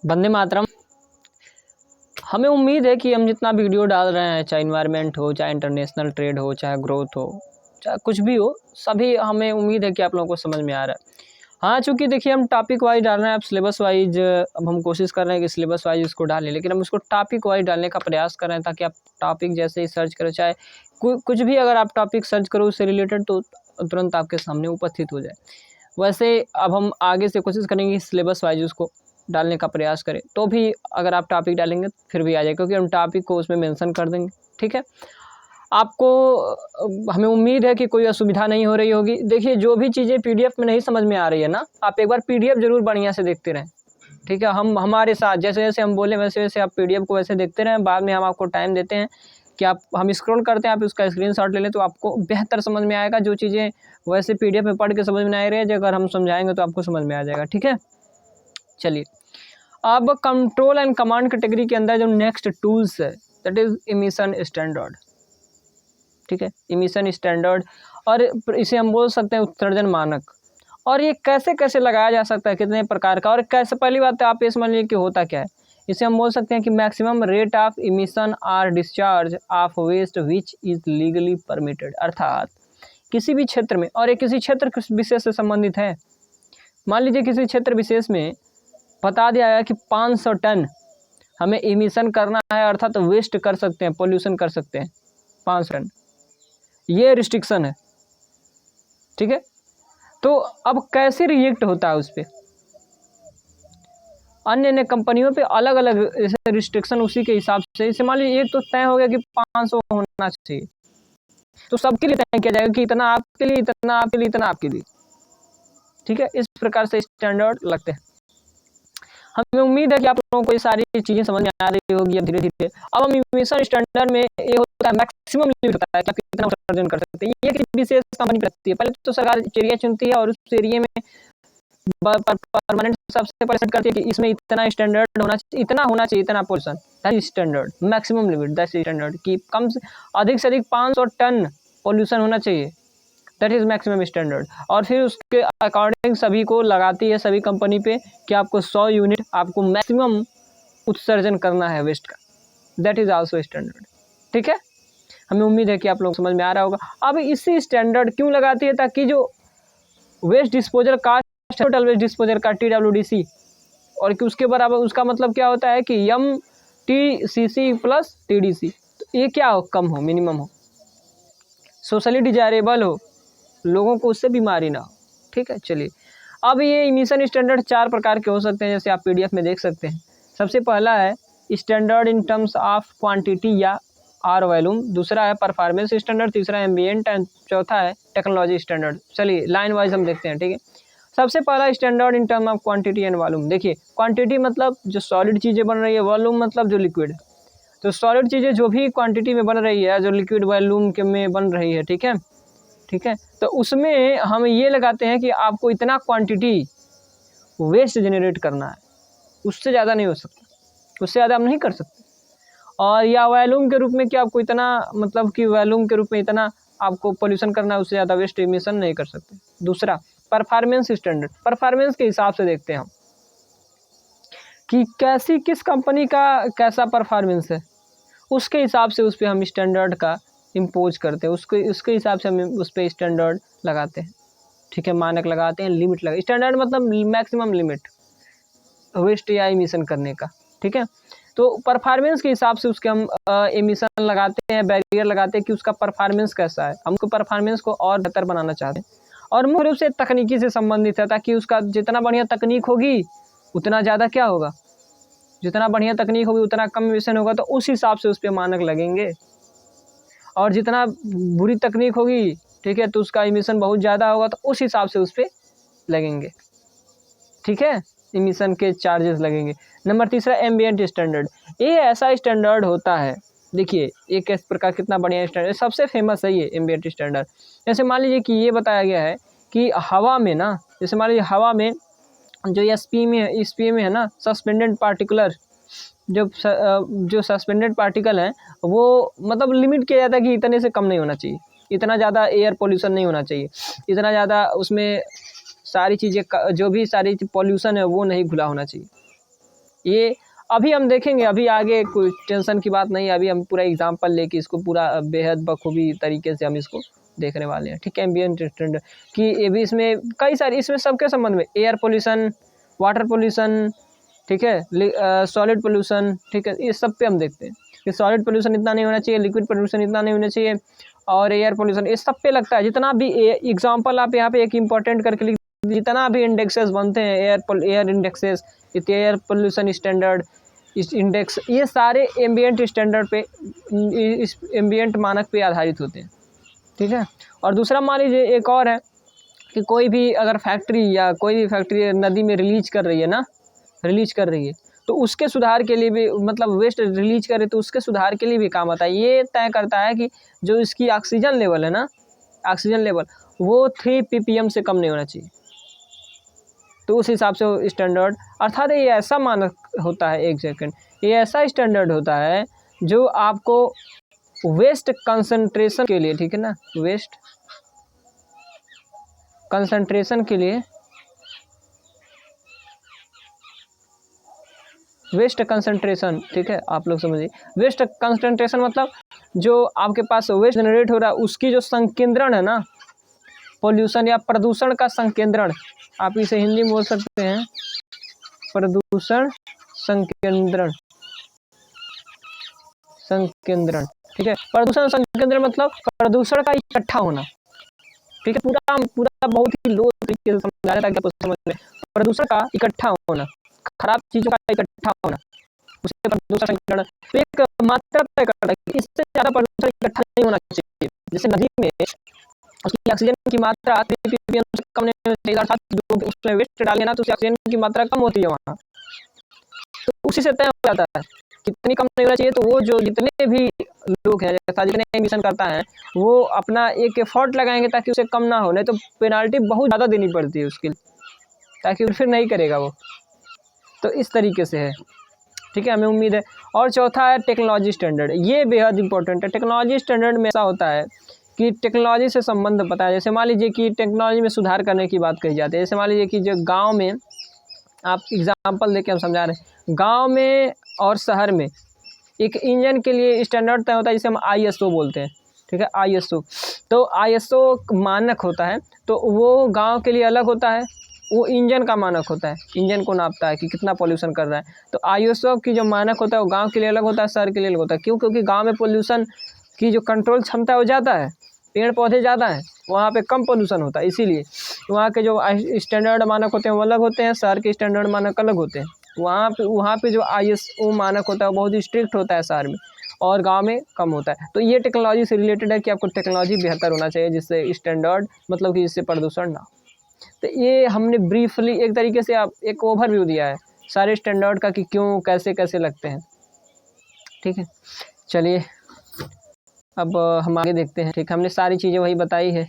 वंदे मातरम। हमें उम्मीद है कि हम जितना वीडियो डाल रहे हैं, चाहे इन्वायरमेंट हो, चाहे इंटरनेशनल ट्रेड हो, चाहे ग्रोथ हो, चाहे कुछ भी हो, सभी हमें उम्मीद है कि आप लोगों को समझ में आ रहा है। हाँ, चूँकि देखिए हम टॉपिक वाइज़ डाल रहे हैं, अब सिलेबस वाइज़ अब हम कोशिश कर रहे हैं कि सिलेबस वाइज़ इसको डालें, लेकिन हम इसको टॉपिक वाइज़ डालने का प्रयास कर रहे हैं ताकि आप टॉपिक जैसे ही सर्च करें, चाहे कुछ भी अगर आप टॉपिक सर्च करो उससे रिलेटेड, तो तुरंत आपके सामने उपस्थित हो जाए। वैसे अब हम आगे से कोशिश करेंगे कि सिलेबस वाइज़ उसको डालने का प्रयास करें, तो भी अगर आप टॉपिक डालेंगे फिर भी आ जाएगा, क्योंकि हम टॉपिक को उसमें मेंशन कर देंगे। ठीक है, आपको हमें उम्मीद है कि कोई असुविधा नहीं हो रही होगी। देखिए, जो भी चीज़ें पीडीएफ में नहीं समझ में आ रही है ना, आप एक बार पीडीएफ ज़रूर बढ़िया से देखते रहें। ठीक है, हम हमारे साथ जैसे-जैसे हम बोले वैसे-वैसे आप पीडीएफ को वैसे देखते रहें। बाद में हम आपको टाइम देते हैं कि हम स्क्रॉल करते हैं, आप उसका स्क्रीनशॉट ले लें, तो आपको बेहतर समझ में आएगा। जो चीज़ें वैसे पीडीएफ में पढ़ के समझ में नहीं आ रही है, अगर हम समझाएँगे तो आपको समझ में आ जाएगा। ठीक है, चलिए अब कंट्रोल एंड कमांड कैटेगरी के अंदर जो नेक्स्ट टूल्स है, दैट इज़ इमिशन स्टैंडर्ड। ठीक है, इमिशन स्टैंडर्ड, और इसे हम बोल सकते हैं उत्सर्जन मानक। और ये कैसे कैसे लगाया जा सकता है, कितने प्रकार का, और कैसे, पहली बात तो आप ये समझ लीजिए कि होता क्या है। इसे हम बोल सकते हैं कि maximum rate of emission or discharge of waste which is legally permitted, अर्थात किसी भी क्षेत्र में, और ये किसी क्षेत्र विशेष से संबंधित है। मान लीजिए किसी क्षेत्र विशेष में बता दिया गया कि 500 टन हमें इमिशन करना है, अर्थात तो वेस्ट कर सकते हैं, पोल्यूशन कर सकते हैं 500 टन, ये रिस्ट्रिक्शन है। ठीक है, तो अब कैसे रिएक्ट होता है उस पर, अन्य अन्य कंपनियों पे अलग अलग जैसे रिस्ट्रिक्शन उसी के हिसाब से। इसे मान लीजिए एक तो तय हो गया कि 500 होना चाहिए, तो सबके लिए तय किया जाएगा कि इतना आपके लिए, इतना आपके लिए, इतना आपके लिए। ठीक है, इस प्रकार से स्टैंडर्ड लगते हैं। हमें उम्मीद है कि आप लोगों को ये सारी चीज़ें समझ में आ रही होगी अब धीरे धीरे। अब हम इमिशन स्टैंडर्ड में ये होता है मैक्सिमम लिमिट होता है कि आप कितना उत्सर्जन कर सकते हैं। ये किसी विशेष कंपनी रखती है। पहले तो सरकार एरिया चुनती है और उस एरिया में परमानेंट सबसे पहले सेट करती है कि इसमें इतना स्टैंडर्ड होना चाहिए, इतना होना चाहिए, इतना pollution, that is standard. Maximum limit, that is standard, कि कम से अधिक 500 टन पोल्यूशन होना चाहिए, दैट इज़ मैक्सिमम स्टैंडर्ड। और फिर उसके अकॉर्डिंग सभी को लगाती है, सभी कंपनी पे, कि आपको 100 यूनिट आपको मैक्सिमम उत्सर्जन करना है वेस्ट का, दैट इज़ आल्सो स्टैंडर्ड। ठीक है, हमें उम्मीद है कि आप लोग समझ में आ रहा होगा। अब इसी स्टैंडर्ड क्यों लगाती है, ताकि जो वेस्ट डिस्पोजल का, टोटल वेस्ट डिस्पोजल का TWDC, और कि उसके बराबर, उसका मतलब क्या होता है कि MTCC प्लस TDC, तो ये क्या हो, कम हो, मिनिमम हो, सोशली डिजायरेबल हो, लोगों को उससे बीमारी ना हो। ठीक है, चलिए अब ये इमिशन स्टैंडर्ड 4 प्रकार के हो सकते हैं, जैसे आप पीडीएफ में देख सकते हैं। सबसे पहला है standard in terms of quantity या आर वॉल्यूम, दूसरा है परफॉर्मेंस स्टैंडर्ड, तीसरा एम्बिएंट, एंड चौथा है टेक्नोलॉजी स्टैंडर्ड। चलिए लाइन वाइज हम देखते हैं। ठीक है, सबसे पहला standard in term of quantity and volume. देखिए, क्वांटिटी मतलब जो सॉलिड चीज़ें बन रही है, वॉल्यूम मतलब जो लिक्विड है। तो सॉलिड चीज़ें जो भी क्वांटिटी में बन रही है, जो लिक्विड वॉल्यूम के में बन रही है, ठीक है, ठीक है, तो उसमें हम ये लगाते हैं कि आपको इतना क्वांटिटी वेस्ट जनरेट करना है, उससे ज़्यादा नहीं हो सकता, उससे ज़्यादा हम नहीं कर सकते। और या वॉल्यूम के रूप में कि आपको इतना, मतलब कि वॉल्यूम के रूप में इतना आपको पोल्यूशन करना है, उससे ज़्यादा वेस्ट इमिशन नहीं कर सकते। दूसरा परफॉर्मेंस स्टैंडर्ड, परफॉर्मेंस के हिसाब से देखते हैं हम कि किस कंपनी का कैसा परफॉर्मेंस है, उसके हिसाब से उस पर हम स्टैंडर्ड का इम्पोज करते हैं, उसके हिसाब से हम उस पर स्टैंडर्ड लगाते हैं। ठीक है, मानक लगाते हैं, लिमिट लगा, स्टैंडर्ड मतलब मैक्सिमम लिमिट वेस्ट या इमिशन करने का। ठीक है, तो परफॉर्मेंस के हिसाब से उसके हम इमिशन लगाते हैं, बैरियर लगाते हैं कि उसका परफॉर्मेंस कैसा है, हमको परफॉर्मेंस को और बेहतर बनाना चाहते हैं। और मुख्य रूप से तकनीकी से संबंधित है, ताकि उसका जितना बढ़िया तकनीक होगी उतना ज़्यादा क्या होगा, जितना बढ़िया तकनीक होगी उतना कम इमिशन होगा, तो उस हिसाब से उस पर मानक लगेंगे। और जितना बुरी तकनीक होगी, ठीक है, तो उसका इमिशन बहुत ज़्यादा होगा, तो उस हिसाब से उस पर लगेंगे। ठीक है, इमिशन के चार्जेस लगेंगे। नंबर तीसरा एम्बिएंट स्टैंडर्ड, ये ऐसा स्टैंडर्ड होता है, देखिए ये किस प्रकार, कितना बढ़िया स्टैंडर्ड, सबसे फेमस है ये एम्बिएंट स्टैंडर्ड। जैसे मान लीजिए कि ये बताया गया है कि हवा में ना, जैसे मान लीजिए हवा में जो SPA में है ना, सस्पेंडेड पार्टिकुलर, जो सस्पेंडेड पार्टिकल हैं, वो मतलब लिमिट किया जाता है कि इतने से कम नहीं होना चाहिए, इतना ज़्यादा एयर पोल्यूशन नहीं होना चाहिए, इतना ज़्यादा उसमें सारी चीज़ें जो भी सारी पॉल्यूशन है वो नहीं घुला होना चाहिए। ये अभी हम देखेंगे, अभी आगे कोई टेंशन की बात नहीं है, अभी हम पूरा एग्जाम्पल लेके इसको पूरा बेहद बखूबी तरीके से हम इसको देखने वाले हैं, ठीक है। एम्बिएंट स्टैंडर्ड कि ये भी इसमें कई सारे, इसमें सबके संबंध में एयर पोल्यूशन, वाटर पोल्यूशन, ठीक है, सॉलिड पोल्यूशन, ठीक है, ये सब पे हम देखते हैं कि सॉलिड पोल्यूशन इतना नहीं होना चाहिए, लिक्विड पोल्यूशन इतना नहीं होना चाहिए, और एयर पोल्यूशन ये सब पे लगता है। जितना भी एग्जाम्पल आप यहाँ पे एक इम्पॉर्टेंट करके लिख, जितना भी इंडेक्सेस बनते हैं, air indexes, air pollution standard index, ये सारे एम्बिएंट स्टैंडर्ड पे, इस एम्बिएंट मानक पे आधारित होते हैं, ठीक है। और दूसरा मान लीजिए एक और है कि कोई भी अगर फैक्ट्री या कोई भी फैक्ट्री नदी में रिलीज कर रही है ना, रिलीज कर रही है, तो उसके सुधार के लिए भी, मतलब वेस्ट रिलीज करे तो उसके सुधार के लिए भी काम आता है। ये तय करता है कि जो इसकी ऑक्सीजन लेवल है ना, ऑक्सीजन लेवल वो 3 ppm से कम नहीं होना चाहिए। तो उस हिसाब से वो स्टैंडर्ड, अर्थात ये ऐसा मानक होता है, एक सेकंड, ये ऐसा स्टैंडर्ड होता है जो आपको वेस्ट कंसंट्रेशन के लिए, ठीक है ना, वेस्ट कंसंट्रेशन के लिए, वेस्ट कंसंट्रेशन, ठीक है, आप लोग समझिए। वेस्ट कंसंट्रेशन मतलब जो आपके पास वेस्ट जनरेट हो रहा है उसकी जो संकेंद्रण है ना, पोल्यूशन या प्रदूषण का संकेंद्रण, आप इसे हिंदी में बोल सकते हैं प्रदूषण संकेंद्रण, संकेंद्रण, ठीक है। प्रदूषण संकेंद्रण मतलब प्रदूषण का इकट्ठा होना, ठीक है। पूरा पूरा बहुत ही लो तरीके से समझा रहा है ताकि आपको समझ में। प्रदूषण का इकट्ठा होना, खराब चीजों का इकट्ठा होना, उसे प्रदूषण संकेंद्रण। तो एक मात्रा तय करता है कि इससे ज्यादा प्रदूषण इकट्ठा नहीं होना चाहिए। जैसे नदी में उसकी ऑक्सीजन की मात्रा 3 ppm से कम नहीं होनी चाहिए, अर्थात जो उसमें वेस्ट डाले ना तो उसकी ऑक्सीजन की मात्रा कम होती है वहाँ, तो उसी से तय हो जाता है कितनी कम नहीं होना चाहिए। तो वो जो जितने भी लोग हैं, जितने एमिशन करता है, वो अपना एक एफर्ट लगाएंगे ताकि उसे कम ना हो, नहीं तो पेनाल्टी बहुत ज़्यादा देनी पड़ती है उसके लिए, ताकि फिर नहीं करेगा वो। तो इस तरीके से है, ठीक है, हमें उम्मीद है। और चौथा है टेक्नोलॉजी स्टैंडर्ड, ये बेहद इंपॉर्टेंट है। टेक्नोलॉजी स्टैंडर्ड में ऐसा होता है कि टेक्नोलॉजी से संबंध पता है। जैसे मान लीजिए कि टेक्नोलॉजी में सुधार करने की बात कही जाती है। जैसे मान लीजिए कि जो गांव में, आप एग्जांपल देके हम समझा रहे हैं, गांव में और शहर में एक इंजन के लिए स्टैंडर्ड तय होता है जिसे हम ISO बोलते हैं, ठीक है, ISO। तो ISO मानक होता है, तो वो गांव के लिए अलग होता है, वो इंजन का मानक होता है, इंजन को नापता है कि कितना पॉल्यूशन कर रहा है। तो ISO की जो मानक होता है वो गांव के लिए अलग होता है, शहर के लिए अलग होता है। क्यों? क्योंकि गांव में पॉल्यूशन की जो कंट्रोल क्षमता है वो ज़्यादा है, पेड़ पौधे ज़्यादा हैं, वहाँ पे कम पोल्यूशन होता है, इसीलिए वहाँ के जो स्टैंडर्ड मानक होते हैं वो अलग होते हैं, शहर के स्टैंडर्ड मानक अलग होते हैं। वहाँ पे जो ISO मानक होता है वो बहुत ही स्ट्रिक्ट होता है शहर में, और गांव में कम होता है। तो ये टेक्नोलॉजी से रिलेटेड है कि आपको टेक्नोलॉजी बेहतर होना चाहिए, जिससे स्टैंडर्ड, मतलब कि जिससे प्रदूषण ना हो। तो ये हमने ब्रीफली एक तरीके से आप एक ओवरव्यू दिया है सारे स्टैंडर्ड का कि क्यों कैसे कैसे लगते हैं, ठीक है। चलिए अब हम आगे देखते हैं, ठीक है। हमने सारी चीज़ें वही बताई है,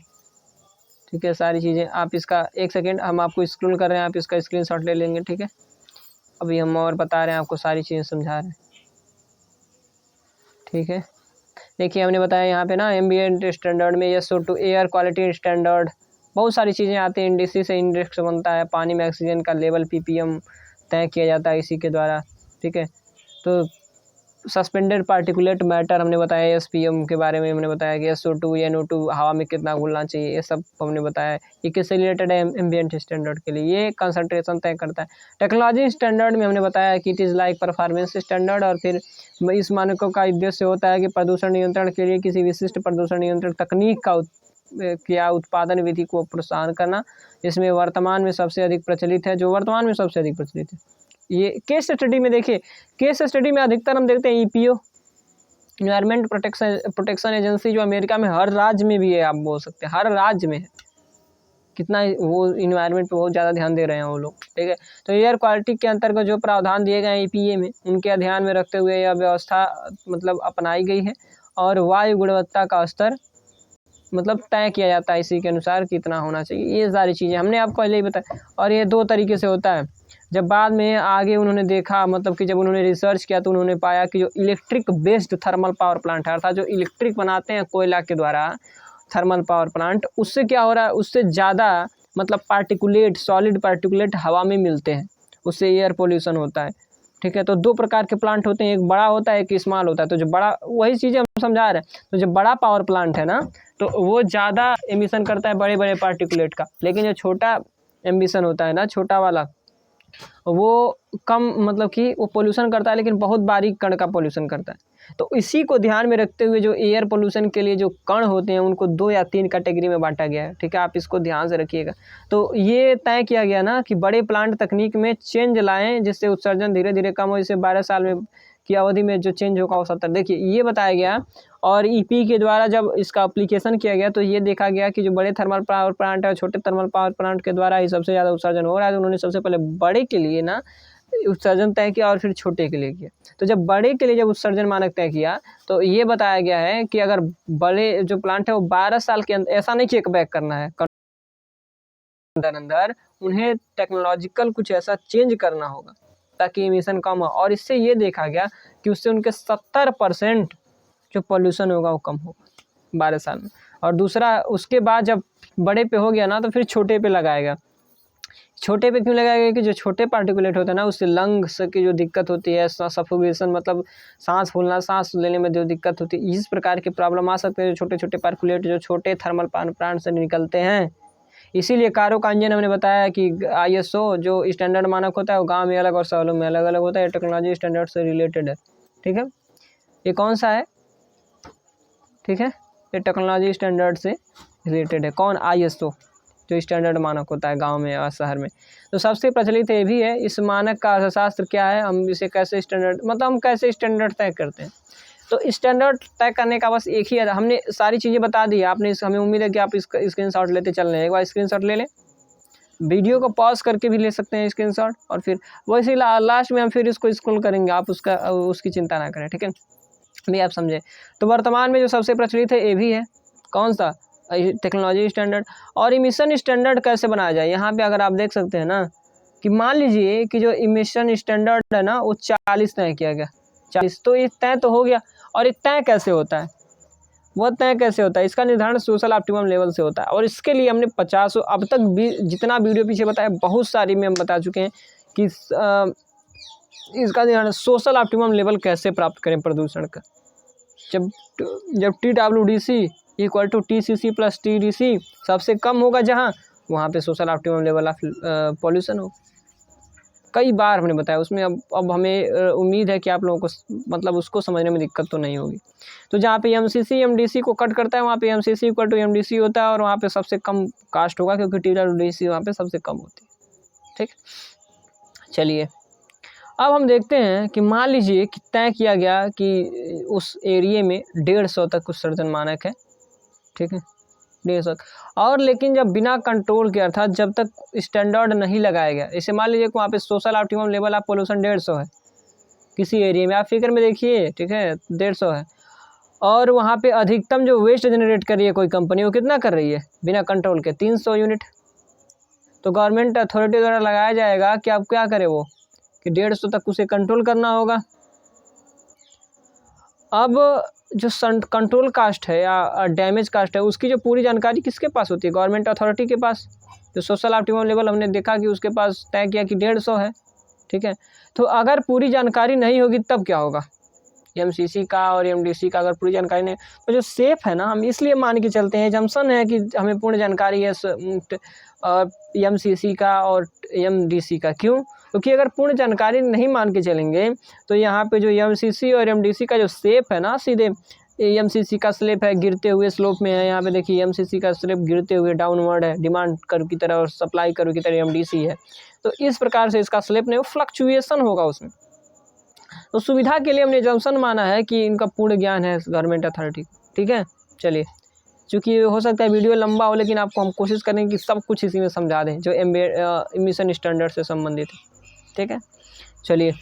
ठीक है, सारी चीज़ें। आप इसका एक सेकेंड, हम आपको स्क्रॉल कर रहे हैं, आप इसका स्क्रीनशॉट ले लेंगे, ठीक है। अभी हम और बता रहे हैं, आपको सारी चीज़ें समझा रहे हैं, ठीक है। देखिए हमने बताया यहाँ पे ना, एम्बिएंट स्टैंडर्ड में SO2 एयर क्वालिटी स्टैंडर्ड, बहुत सारी चीज़ें आती हैं। इंडस्ट्री से इंडेक्स बनता है, पानी में ऑक्सीजन का लेवल ppm तय किया जाता है इसी के द्वारा, ठीक है। तो सस्पेंडेड पार्टिकुलेट मैटर हमने बताया, SPM के बारे में हमने बताया कि SO2 NO2 हवा में कितना घुलना चाहिए, ये सब हमने बताया। ये किससे रिलेटेड है? एम्बिएंट स्टैंडर्ड के लिए, ये कंसंट्रेशन तय करता है। टेक्नोलॉजी स्टैंडर्ड में हमने बताया कि it is like performance standard, और फिर इस मानकों का उद्देश्य होता है कि प्रदूषण नियंत्रण के लिए किसी विशिष्ट प्रदूषण नियंत्रण तकनीक का उत्पादन विधि को प्रोत्साहन करना, जिसमें वर्तमान में सबसे अधिक प्रचलित है, जो वर्तमान में सबसे अधिक प्रचलित है। ये केस स्टडी में देखिए, केस स्टडी में अधिकतर हम देखते हैं EPO, इन्वायरमेंट प्रोटेक्शन एजेंसी, जो अमेरिका में हर राज्य में भी है, आप बोल सकते हैं हर राज्य में है। कितना वो इन्वायरमेंट पे बहुत ज़्यादा ध्यान दे रहे हैं वो लोग, ठीक है। तो एयर क्वालिटी के अंतर्गत जो प्रावधान दिए गए हैं EPA में, उनके ध्यान में रखते हुए यह व्यवस्था मतलब अपनाई गई है, और वायु गुणवत्ता का स्तर मतलब तय किया जाता है इसी के अनुसार कितना होना चाहिए। ये सारी चीज़ें हमने आपको पहले ही बताया। और ये 2 तरीके से होता है। जब बाद में आगे उन्होंने देखा, मतलब कि जब उन्होंने रिसर्च किया, तो उन्होंने पाया कि जो electric based thermal power plant है, अर्थात जो इलेक्ट्रिक बनाते हैं कोयला के द्वारा थर्मल पावर प्लांट, उससे क्या हो रहा है, उससे ज़्यादा मतलब पार्टिकुलेट, सॉलिड पार्टिकुलेट हवा में मिलते हैं, उससे एयर पोल्यूशन होता है। ठीक है। तो दो प्रकार के प्लांट होते हैं, एक बड़ा होता है, एक स्मॉल होता है। तो जो बड़ा, वही चीज़ें हम समझा रहे हैं। तो जो बड़ा पावर प्लांट है ना, तो वो ज़्यादा एमिशन करता है बड़े बड़े पार्टिकुलेट का, लेकिन जो छोटा एमिशन होता है ना, छोटा वाला, वो कम, मतलब कि वो पोल्यूशन करता है लेकिन बहुत बारीक कण का पोल्यूशन करता है। तो इसी को ध्यान में रखते हुए जो एयर पोल्यूशन के लिए जो कण होते हैं उनको 2 या 3 कैटेगरी में बांटा गया है, ठीक है। आप इसको ध्यान से रखिएगा। तो ये तय किया गया ना कि बड़े प्लांट तकनीक में चेंज लाएं जिससे उत्सर्जन धीरे धीरे कम हो, इसे 12 साल में की अवधि में जो चेंज होगा वो 70, देखिए ये बताया गया। और ईपी के द्वारा जब इसका एप्लीकेशन किया गया तो ये देखा गया कि जो बड़े थर्मल पावर प्लांट है, छोटे थर्मल पावर प्लांट के द्वारा ही सबसे ज़्यादा उत्सर्जन हो रहा है। तो उन्होंने सबसे पहले बड़े के लिए ना उत्सर्जन तय किया और फिर छोटे के लिए किया। तो जब बड़े के लिए जब उत्सर्जन मानक तय किया तो ये बताया गया है कि अगर बड़े जो प्लांट है वो 12 साल के अंदर, ऐसा नहीं चेक बैक करना है अंदर उन्हें टेक्नोलॉजिकल कुछ ऐसा चेंज करना होगा ताकि एमिशन कम हो। और इससे ये देखा गया कि उससे उनके 70% जो पॉल्यूशन होगा वो कम होगा 12 साल में। और दूसरा, उसके बाद जब बड़े पे हो गया ना तो फिर छोटे पे लगाएगा। छोटे पे क्यों लगाएगा कि जो छोटे पार्टिकुलेट होता है ना उससे लंग्स की जो दिक्कत होती है, सफोकेशन, मतलब सांस फूलना, सांस लेने में जो दिक्कत होती है, इस प्रकार की प्रॉब्लम आ सकते हैं जो छोटे छोटे पार्टिकुलेट जो छोटे थर्मल प्लांट से निकलते हैं। इसीलिए कारों का इंजन हमने बताया कि ISO जो स्टैंडर्ड मानक होता है वो गाँव में अलग और शहरों में अलग अलग होता है, टेक्नोलॉजी स्टैंडर्ड से रिलेटेड है, ठीक है। ये कौन सा है, ठीक है, ये टेक्नोलॉजी स्टैंडर्ड से रिलेटेड है। कौन, ISO जो स्टैंडर्ड मानक होता है गांव में और शहर में। तो सबसे प्रचलित ये भी है। इस मानक का अर्थशास्त्र क्या है, हम इसे कैसे स्टैंडर्ड, मतलब हम कैसे स्टैंडर्ड तय करते हैं। तो स्टैंडर्ड तय करने का बस एक ही है, हमने सारी चीज़ें बता दी है आपने। हमें उम्मीद है कि आप इसका स्क्रीनशॉट लेते चल रहे हैं। एक बार स्क्रीनशॉट ले लें, वीडियो को पॉज करके भी ले सकते हैं स्क्रीनशॉट, और फिर वैसे लास्ट में हम फिर इसको स्क्रॉल करेंगे, आप उसकी चिंता ना करें, ठीक है। भी आप समझे। तो वर्तमान में जो सबसे प्रचलित है ये भी है, कौन सा, टेक्नोलॉजी स्टैंडर्ड। और इमिशन स्टैंडर्ड कैसे बनाया जाए, यहाँ पे अगर आप देख सकते हैं ना कि मान लीजिए कि जो इमिशन स्टैंडर्ड है ना वो 40 तय किया गया, 40। तो ये तय तो हो गया, और ये तय कैसे होता है, वो तय कैसे होता है, इसका निर्धारण सोशल ऑप्टिमम लेवल से होता है। और इसके लिए हमने 50 अब तक भी जितना वीडियो पीछे बताया, बहुत सारी में हम बता चुके हैं कि इसका निर्धारण सोशल ऑप्टिमम लेवल कैसे प्राप्त करें प्रदूषण का। जब TWDC equal to TCC plus TDC सबसे कम होगा जहाँ, वहाँ पे social optimum level of pollution हो। कई बार हमने बताया उसमें। अब हमें उम्मीद है कि आप लोगों को मतलब उसको समझने में दिक्कत तो नहीं होगी। तो जहाँ पे MCC MDC को कट करता है वहाँ पे MCC इक्वल टू MDC होता है, और वहाँ पे सबसे कम कास्ट होगा क्योंकि TWDC वहाँ पे सबसे कम होती है, ठीक। चलिए अब हम देखते हैं कि मान लीजिए कि तय किया गया कि उस एरिए में 150 तक उत्सर्जन मानक है, ठीक है, 150। और लेकिन जब बिना कंट्रोल के, अर्थात जब तक स्टैंडर्ड नहीं लगाया गया, जैसे मान लीजिए कि वहाँ पे social optimum level of pollution 150 है किसी एरिया में, आप फिगर में देखिए, ठीक है, 150 है। और वहाँ पे अधिकतम जो वेस्ट जनरेट कर रही है कोई कंपनी, वो कितना कर रही है बिना कंट्रोल के, 300 यूनिट। तो गवर्नमेंट अथॉरिटी द्वारा लगाया जाएगा कि आप क्या करें, वो कि 150 तक उसे कंट्रोल करना होगा। अब जो कंट्रोल कास्ट है या डैमेज कास्ट है, उसकी जो पूरी जानकारी किसके पास होती है, गवर्नमेंट अथॉरिटी के पास। जो सोशल ऑप्टिमम लेवल हमने देखा कि उसके पास तय किया कि 150 है, ठीक है। तो अगर पूरी जानकारी नहीं होगी तब क्या होगा, MCC का और MDC का अगर पूरी जानकारी नहीं, तो जो सेफ है ना, हम इसलिए मान के चलते हैं, जम्सन है कि हमें पूर्ण जानकारी है MCC का और MDC का। क्यों, क्योंकि अगर पूर्ण जानकारी नहीं मान के चलेंगे तो यहाँ पे जो MCC और MDC का जो स्लेप है ना, सीधे MCC का स्लेप है गिरते हुए स्लोप में है। यहाँ पे देखिए MCC का स्लेप गिरते हुए डाउनवर्ड है, डिमांड कर्व की तरह, और सप्लाई कर्व की तरह MDC है। तो इस प्रकार से इसका स्लेप नहीं, फ्लक्चुएशन होगा उसमें। तो सुविधा के लिए हमने जम्सन माना है कि इनका पूर्ण ज्ञान है गवर्नमेंट अथॉरिटी, ठीक है। चलिए, चूँकि हो सकता है वीडियो लंबा हो, लेकिन आपको हम कोशिश करेंगे कि सब कुछ इसी में समझा दें जो इमिशन स्टैंडर्ड से संबंधित है, ठीक है। चलिए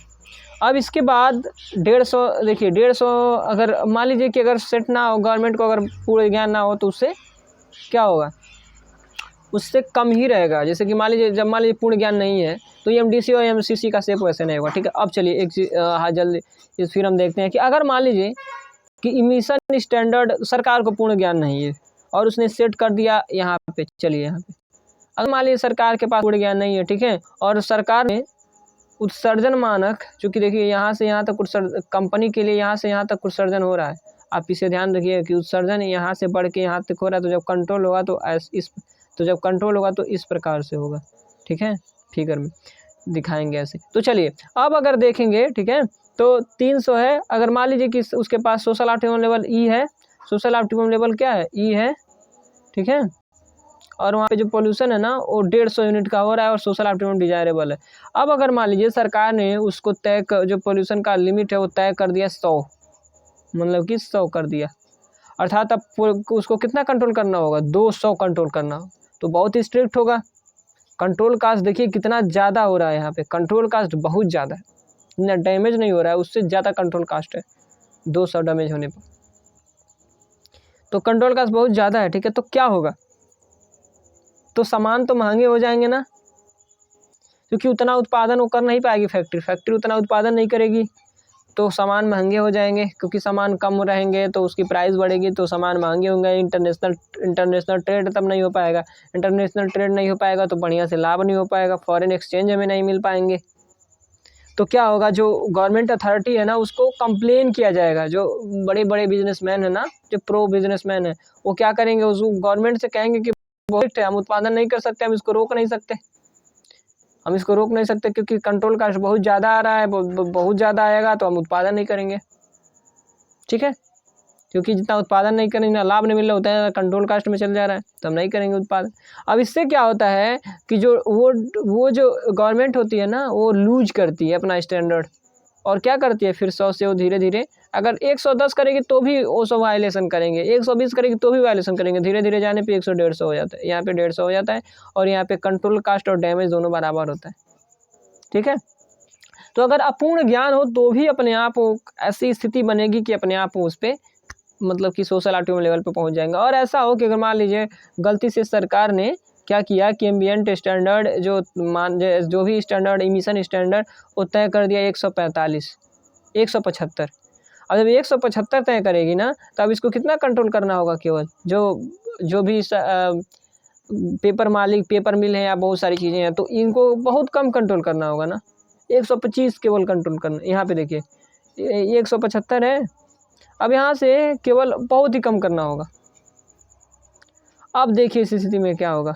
अब इसके बाद 150, देखिए 150 अगर मान लीजिए कि अगर सेट ना हो, गवर्नमेंट को अगर पूरे ज्ञान ना हो, तो उससे क्या होगा, उससे कम ही रहेगा। जैसे कि मान लीजिए, जब मान लीजिए पूर्ण ज्ञान नहीं है तो MDC और MCC का सेप वैसे नहीं होगा, ठीक है। अब चलिए एक चीज़ हाँ जल्दी फिर हम देखते हैं कि अगर मान लीजिए कि इमिशन स्टैंडर्ड सरकार को पूर्ण ज्ञान नहीं है और उसने सेट कर दिया यहाँ पे। चलिए यहाँ पे अगर मान लीजिए सरकार के पास पूर्ण ज्ञान नहीं है, ठीक है, और सरकार ने उत्सर्जन मानक, चूँकि देखिए यहाँ से यहाँ तक कंपनी के लिए यहाँ से यहाँ तक उत्सर्जन हो रहा है, आप इसे ध्यान रखिए कि उत्सर्जन यहाँ से बढ़ के यहाँ तक हो रहा है, तो जब कंट्रोल होगा तो इस प्रकार से होगा। ठीक है, फिगर में दिखाएंगे ऐसे। तो चलिए अब अगर देखेंगे, ठीक है, तो 300 है। अगर मान लीजिए कि उसके पास सोशल ऑप्टिमम लेवल ई है, सोशल ऑप्टिमम लेवल क्या है, ई है, ठीक है, और वहाँ पे जो पोल्यूशन है ना वो 150 यूनिट का हो रहा है और सोशल ऑप्टिमम डिजायरेबल है। अब अगर मान लीजिए सरकार ने उसको जो पोल्यूशन का लिमिट है वो तय कर दिया 100, मतलब कि 100 कर दिया, अर्थात अब उसको कितना कंट्रोल करना होगा, 200 कंट्रोल करना, तो बहुत ही स्ट्रिक्ट होगा। कंट्रोल कास्ट देखिए कितना ज़्यादा हो रहा है, यहाँ पे कंट्रोल कास्ट बहुत ज़्यादा है, इतना डैमेज नहीं हो रहा है, उससे ज़्यादा कंट्रोल कास्ट है 200 डैमेज होने पर, तो कंट्रोल कास्ट बहुत ज़्यादा है। ठीक है, तो क्या होगा, तो सामान तो महंगे हो जाएंगे ना, क्योंकि उतना उत्पादन वो कर नहीं पाएगी फैक्ट्री उतना उत्पादन नहीं करेगी, तो सामान महंगे हो जाएंगे, क्योंकि सामान कम रहेंगे तो उसकी प्राइस बढ़ेगी, तो सामान महंगे होंगे, इंटरनेशनल ट्रेड तब नहीं हो पाएगा, इंटरनेशनल ट्रेड नहीं हो पाएगा तो बढ़िया से लाभ नहीं हो पाएगा, फॉरेन एक्सचेंज हमें नहीं मिल पाएंगे। तो क्या होगा, जो गवर्नमेंट अथॉरिटी है ना उसको कंप्लेन किया जाएगा, जो बड़े बड़े बिजनेसमैन है ना, जो प्रो बिजनेसमैन है, वो क्या करेंगे, उस गवर्नमेंट से कहेंगे कि बहुत है, हम उत्पादन नहीं कर सकते, हम इसको रोक नहीं सकते, क्योंकि कंट्रोल कास्ट बहुत ज़्यादा आ रहा है, बहुत ज़्यादा आएगा तो हम उत्पादन नहीं करेंगे। ठीक है, क्योंकि जितना उत्पादन नहीं करेंगे ना लाभ नहीं मिल रहा होता है, कंट्रोल कास्ट में चल जा रहा है, तो हम नहीं करेंगे उत्पादन। अब इससे क्या होता है कि जो वो जो गवर्नमेंट होती है ना वो लूज करती है अपना स्टैंडर्ड, और क्या करती है फिर 100 से वो धीरे धीरे, अगर 110 करेगी तो भी वो 100 वायलेशन करेंगे, 120 करेगी तो भी वायलेशन करेंगे, धीरे धीरे जाने पे 100 150 हो जाता है, यहाँ पे 150 हो जाता है, और यहाँ पे कंट्रोल कास्ट और डैमेज दोनों बराबर होता है। ठीक है, तो अगर अपूर्ण ज्ञान हो तो भी अपने आप ऐसी स्थिति बनेगी कि अपने आप उस पर मतलब कि सोशल ऑप्टिमम लेवल पे पहुंच जाएंगे। और ऐसा हो कि अगर मान लीजिए गलती से सरकार ने क्या किया कि एम्बिएंट स्टैंडर्ड जो भी स्टैंडर्ड इमिशन स्टैंडर्ड वो तय कर दिया 145 175। अब जब 175 तय करेगी ना तो अब इसको कितना कंट्रोल करना होगा, केवल जो भी पेपर मालिक पेपर मिल है या बहुत सारी चीज़ें हैं तो इनको बहुत कम कंट्रोल करना होगा ना, 125 केवल कंट्रोल करना। यहाँ पे देखिए 175 है, अब यहाँ से केवल बहुत ही कम करना होगा। अब देखिए इस स्थिति में क्या होगा,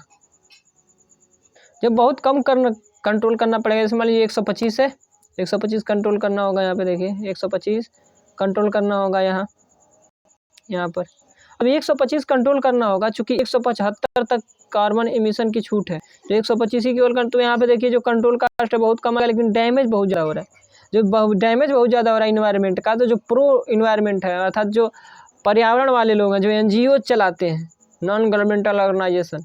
जब बहुत कम कंट्रोल करना पड़ेगा, जैसे मान लीजिए 125 है, 125 कंट्रोल करना होगा, यहाँ पे देखिए 125 कंट्रोल करना होगा यहाँ पर। अब 125 कंट्रोल करना होगा, चूँकि 175 तक कार्बन एमिशन की छूट है, तो 125 ही केवल तो यहाँ पे देखिए जो कंट्रोल कास्ट है बहुत कम है, लेकिन डैमेज बहुत ज़्यादा हो रहा है। जो डैमेज बहुत ज़्यादा हो रहा है इन्वायरमेंट का, तो जो प्रो इन्वायरमेंट है अर्थात जो पर्यावरण वाले लोग हैं, जो NGO चलाते हैं, नॉन गवर्नमेंटल ऑर्गेनाइजेशन,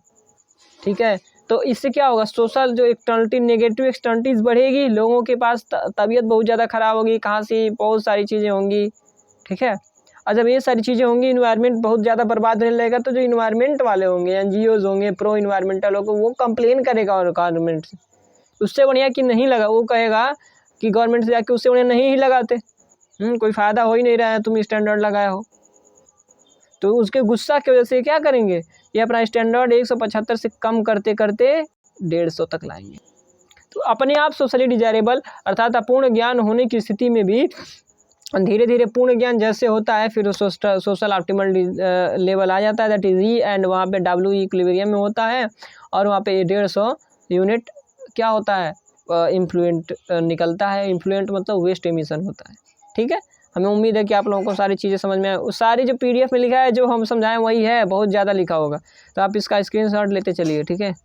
ठीक है, तो इससे क्या होगा, सोशल जो एक्सटर्निटी नेगेटिव एक्सटर्निटीज बढ़ेगी, लोगों के पास तबीयत बहुत ज़्यादा ख़राब होगी, खांसी, बहुत सारी चीज़ें होंगी। ठीक है, और जब ये सारी चीज़ें होंगी इन्वायरमेंट बहुत ज़्यादा बर्बाद होने लगेगा, तो जो इन्वायरमेंट वाले होंगे, NGOs होंगे, प्रो इन्वायरमेंटल होंगे, वो कंप्लेन करेगा और गवर्नमेंट से, उससे बढ़िया कि नहीं लगा, वो कहेगा कि गवर्नमेंट से जाके उससे बढ़िया नहीं ही लगाते, कोई फ़ायदा हो ही नहीं रहा है, तुम स्टैंडर्ड लगाए हो। तो उसके गुस्सा की वजह से क्या करेंगे, ये अपना स्टैंडर्ड 175 से कम करते करते 150 तक लाएंगे। तो अपने आप सोशली डिजायरेबल अर्थात अपूर्ण ज्ञान होने की स्थिति में भी धीरे धीरे पूर्ण ज्ञान जैसे होता है फिर सोशल ऑप्टिमल लेवल आ जाता है, दैट इज ई, एंड वहाँ पे W इक्विलिब्रियम में होता है, और वहाँ पे 150 यूनिट क्या होता है, इन्फ्लुएंट निकलता है। इन्फ्लुएंट मतलब वेस्ट एमिशन होता है। ठीक है, हमें उम्मीद है कि आप लोगों को सारी चीज़ें समझ में आए। उस सारी जो PDF में लिखा है जो हम समझाएं वही है, बहुत ज़्यादा लिखा होगा, तो आप इसका स्क्रीनशॉट लेते चलिए। ठीक है,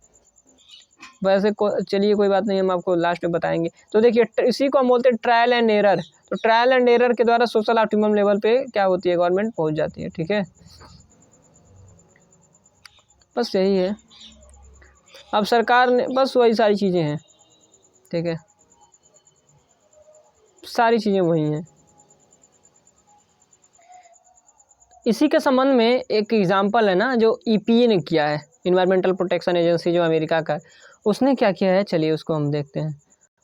वैसे चलिए कोई बात नहीं, हम आपको लास्ट में बताएंगे। तो देखिए इसी को हम बोलते हैं ट्रायल एंड एरर। तो ट्रायल एंड एरर के द्वारा सोशल ऑप्टिमम लेवल पे क्या होती है, गवर्नमेंट पहुंच जाती है। ठीक है, बस यही है। अब सरकार ने बस वही सारी चीज़ें हैं। ठीक है, सारी चीज़ें वही हैं। इसी के संबंध में एक एग्जाम्पल है ना जो EPA ने किया है, इन्वायरमेंटल प्रोटेक्शन एजेंसी जो अमेरिका का, उसने क्या किया है, चलिए उसको हम देखते हैं।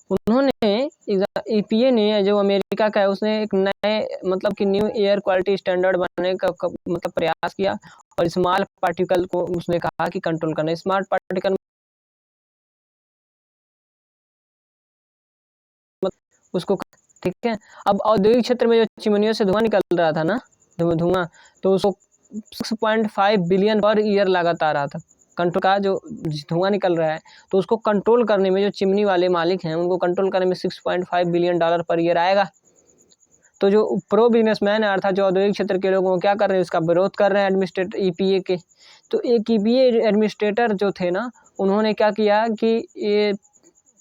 उन्होंने EPA ने जो अमेरिका का है उसने एक नए मतलब कि न्यू एयर क्वालिटी स्टैंडर्ड बनाने का मतलब प्रयास किया, और स्मॉल पार्टिकल को उसने कहा कि कंट्रोल करना। स्मार्ट पार्टिकल उसको, ठीक है। अब औद्योगिक क्षेत्र में जो चिमनियों से धुआं निकल रहा था ना, धुआं, तो उसको 6.5 बिलियन पर ईयर लागत आ रहा था कंट्रोल का। जो धुआं निकल रहा है तो उसको कंट्रोल करने में जो चिमनी वाले मालिक हैं उनको कंट्रोल करने में $6.5 बिलियन पर ईयर आएगा। तो जो प्रो बिजनेसमैन है अर्थात जो औद्योगिक क्षेत्र के लोग वो क्या कर रहे हैं, इसका विरोध कर रहे हैं एडमिनिस्ट्रेटर ईपीए के। तो एक ईपीए एडमिनिस्ट्रेटर जो थे ना, उन्होंने क्या किया कि ये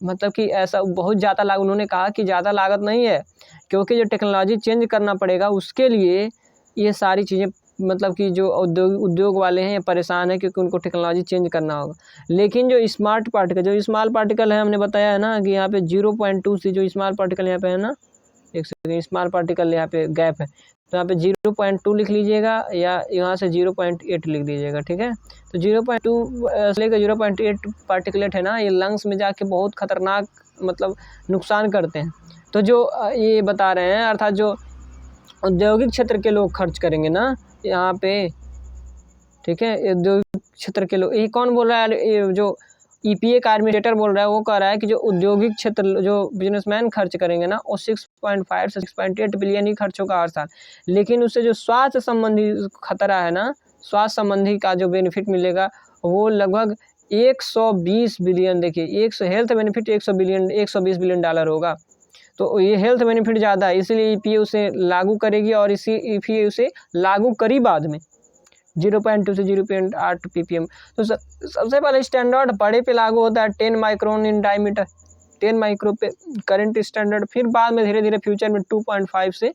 मतलब कि ऐसा बहुत ज़्यादा लागत, उन्होंने कहा कि ज़्यादा लागत नहीं है, क्योंकि जो टेक्नोलॉजी चेंज करना पड़ेगा उसके लिए ये सारी चीज़ें, मतलब कि जो उद्योग वाले हैं ये परेशान है क्योंकि उनको टेक्नोलॉजी चेंज करना होगा। लेकिन जो स्मार्ट पार्टिकल है, हमने बताया है ना कि यहाँ पे 0.2 से जो स्मॉल पार्टिकल यहाँ पे है ना, एक सेकेंड, स्मॉल पार्टिकल यहाँ पे गैप है, तो यहाँ पे 0.2 लिख लीजिएगा या यहाँ से 0.8 लिख दीजिएगा, ठीक है। तो 0.2 से लेकर 0.8 पार्टिकुलेट है ना, ये लंग्स में जाके बहुत खतरनाक मतलब नुकसान करते हैं। तो जो ये बता रहे हैं अर्थात जो औद्योगिक क्षेत्र के लोग खर्च करेंगे ना यहाँ पे, ठीक है, औद्योगिक क्षेत्र के लोग, ये कौन बोल रहा है, ये जो ईपीए का एडमिनिस्ट्रेटर बोल रहा है, वो कह रहा है कि जो औद्योगिक क्षेत्र जो बिजनेसमैन खर्च करेंगे ना वो 6.5 से 6.8 बिलियन ही खर्च होगा हर साल। लेकिन उससे जो स्वास्थ्य संबंधी खतरा है ना, स्वास्थ्य संबंधी का जो बेनिफिट मिलेगा वो लगभग 120 बिलियन, देखिए हेल्थ बेनिफिट 120 बिलियन डॉलर होगा। तो ये हेल्थ बेनिफिट ज़्यादा है, इसलिए ईपीए उसे लागू करेगी और इसी ईपीए उसे लागू करी बाद में 0.2 से 0.8 ppm। तो सबसे पहले स्टैंडर्ड बड़े पे लागू होता है 10 माइक्रोन इन डायमीटर, 10 माइक्रो पे करंट स्टैंडर्ड, फिर बाद में धीरे धीरे फ्यूचर में 2.5 से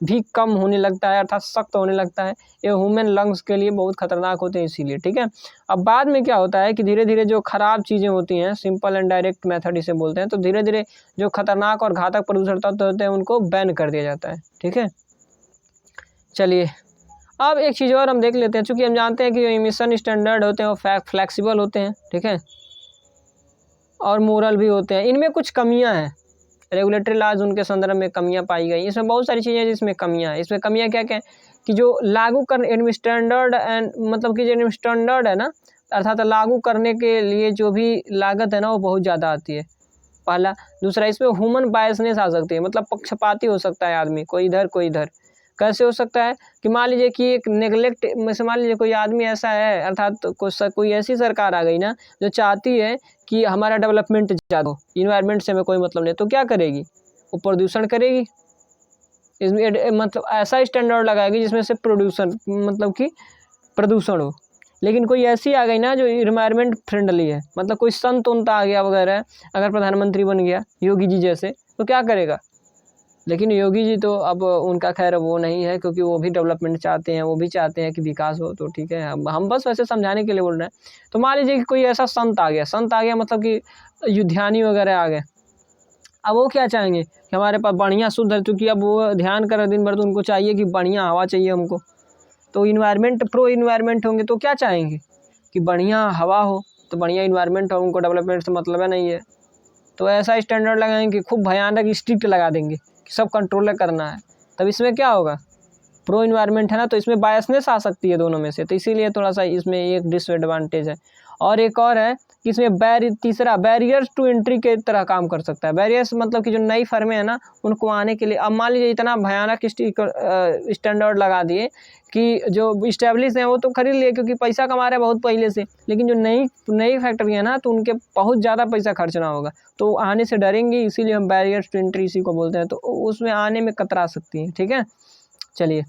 भी कम होने लगता है अर्थात सख्त होने लगता है। ये ह्यूमन लंग्स के लिए बहुत खतरनाक होते हैं इसीलिए, ठीक है। अब बाद में क्या होता है कि धीरे धीरे जो खराब चीज़ें होती हैं, सिंपल एंड डायरेक्ट मेथड इसे बोलते हैं, तो धीरे धीरे जो खतरनाक और घातक प्रदूषण तत्व होते हैं उनको बैन कर दिया जाता है, ठीक है। चलिए अब एक चीज़ और हम देख लेते हैं, चूँकि हम जानते हैं कि जो इमिशन स्टैंडर्ड होते हैं वो फ्लेक्सिबल होते हैं, ठीक है, और मोरल भी होते हैं। इनमें कुछ कमियां हैं, रेगुलेटरी लॉज उनके संदर्भ में कमियां पाई गई। इसमें बहुत सारी चीज़ें जिसमें कमियां हैं। इसमें कमियां क्या क्या है कि जो लागू कर स्टैंडर्ड एंड मतलब कि जो स्टैंडर्ड है ना, अर्थात लागू करने के लिए जो भी लागत है ना वो बहुत ज़्यादा आती है, पहला। दूसरा, इसमें ह्यूमन बायसनेस आ सकती है, मतलब पक्षपाती हो सकता है आदमी, कोई इधर कोई इधर। कैसे हो सकता है कि मान लीजिए कि एक नेगलेक्ट में से मान लीजिए कोई आदमी ऐसा है, अर्थात कोई ऐसी सरकार आ गई ना जो चाहती है कि हमारा डेवलपमेंट ज़्यादा हो, इन्वायरमेंट से हमें कोई मतलब नहीं, तो क्या करेगी, वो प्रदूषण करेगी। इसमें मतलब ऐसा स्टैंडर्ड लगाएगी जिसमें से मतलब कि प्रदूषण हो। लेकिन कोई ऐसी आ गई ना जो इन्वायरमेंट फ्रेंडली है, मतलब कोई संत उन्त आ गया वगैरह, अगर प्रधानमंत्री बन गया योगी जी जैसे, तो क्या करेगा। लेकिन योगी जी तो अब उनका खैर वो नहीं है, क्योंकि वो भी डेवलपमेंट चाहते हैं, वो भी चाहते हैं कि विकास हो, तो ठीक है। हम बस वैसे समझाने के लिए बोल रहे हैं। तो मान लीजिए कि कोई ऐसा संत आ गया मतलब कि युद्धानी वगैरह आ गए। अब वो क्या चाहेंगे कि हमारे पास बढ़िया शुद्ध है, क्योंकि अब वो ध्यान कर रहे दिन भर, तो उनको चाहिए कि बढ़िया हवा चाहिए हमको। तो प्रो इन्वायरमेंट होंगे तो क्या चाहेंगे कि बढ़िया हवा हो, तो बढ़िया इन्वायरमेंट हो, उनको डेवलपमेंट से मतलब है नहीं है। तो ऐसा स्टैंडर्ड लगाएंगे, खूब भयानक स्ट्रिक्ट लगा देंगे कि सब कंट्रोल करना है। तब इसमें क्या होगा, प्रो इन्वायरमेंट है ना, तो इसमें बायसनेस आ सकती है दोनों में से, तो इसीलिए थोड़ा सा इसमें एक डिसएडवांटेज है। और एक और है कि इसमें तीसरा बैरियर्स टू एंट्री के तरह काम कर सकता है। बैरियर्स मतलब कि जो नई फर्में हैं ना उनको आने के लिए, अब मान लीजिए इतना भयानक स्टैंडर्ड लगा दिए कि जो इस्टेब्लिश हैं वो तो खरीद लिए क्योंकि पैसा कमा रहे हैं बहुत पहले से, लेकिन जो नई फैक्ट्री है ना तो उनके बहुत ज़्यादा पैसा खर्चना होगा, तो आने से डरेंगे, इसीलिए हम बैरियर्स टू एंट्री इसी को बोलते हैं। तो उसमें आने में कतरा सकती है, ठीक है। चलिए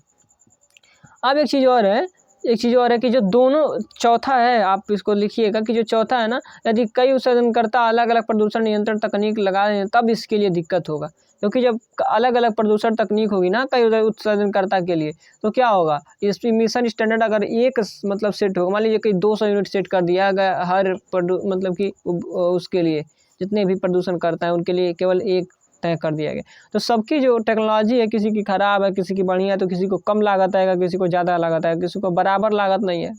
अब एक चीज़ और है कि जो दोनों, चौथा है, आप इसको लिखिएगा कि जो चौथा है ना, यदि कई उत्सर्जनकर्ता अलग अलग प्रदूषण नियंत्रण तकनीक लगा रहे हैं तब इसके लिए दिक्कत होगा, क्योंकि जब अलग अलग प्रदूषण तकनीक होगी ना कई उत्सर्जनकर्ता के लिए, तो क्या होगा, इस इमिशन स्टैंडर्ड अगर एक मतलब सेट होगा, मान लीजिए कि 200 यूनिट सेट कर दिया गया हर मतलब कि उसके लिए जितने भी प्रदूषण करता है उनके लिए केवल एक तय कर दिया गया, तो सबकी जो टेक्नोलॉजी है किसी की खराब है, किसी की बढ़िया है, तो किसी को कम लागत आएगा, किसी को ज़्यादा लागत आएगा, किसी को बराबर लागत नहीं है।